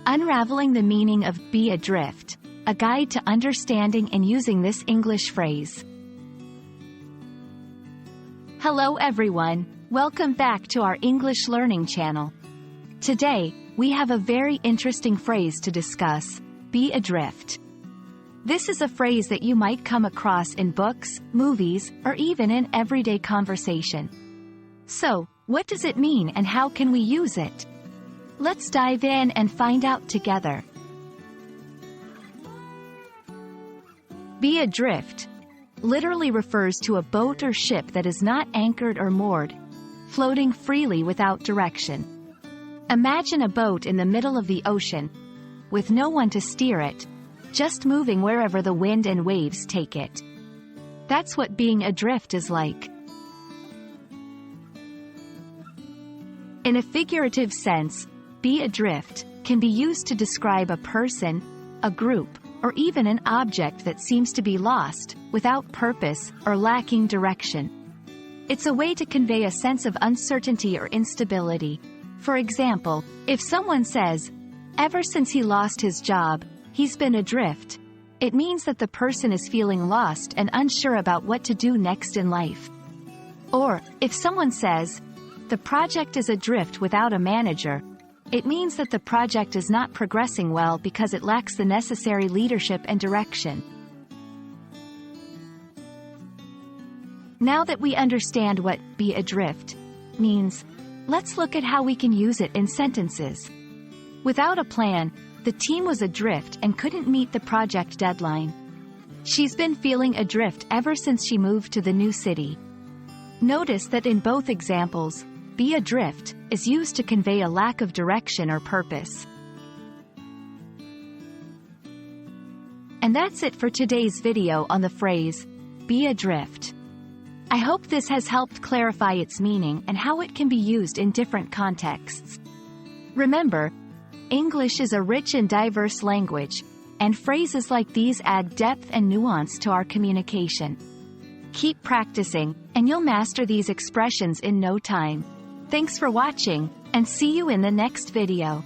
Unraveling the Meaning of Be Adrift, a guide to understanding and using this English phrase. Hello everyone, welcome back to our English learning channel. Today, we have a very interesting phrase to discuss, be adrift. This is a phrase that you might come across in books, movies, or even in everyday conversation. So, what does it mean and how can we use it? Let's dive in and find out together. Be adrift literally refers to a boat or ship that is not anchored or moored, floating freely without direction. Imagine a boat in the middle of the ocean, with no one to steer it, just moving wherever the wind and waves take it. That's what being adrift is like. In a figurative sense, be adrift can be used to describe a person, a group, or even an object that seems to be lost, without purpose, or lacking direction. It's a way to convey a sense of uncertainty or instability. For example, if someone says, "Ever since he lost his job, he's been adrift," it means that the person is feeling lost and unsure about what to do next in life. Or, if someone says, "The project is adrift without a manager," it means that the project is not progressing well because it lacks the necessary leadership and direction. Now that we understand what be adrift means, let's look at how we can use it in sentences. Without a plan, the team was adrift and couldn't meet the project deadline. She's been feeling adrift ever since she moved to the new city. Notice that in both examples, be adrift is used to convey a lack of direction or purpose. And that's it for today's video on the phrase, be adrift. I hope this has helped clarify its meaning and how it can be used in different contexts. Remember, English is a rich and diverse language, and phrases like these add depth and nuance to our communication. Keep practicing, and you'll master these expressions in no time. Thanks for watching, and see you in the next video.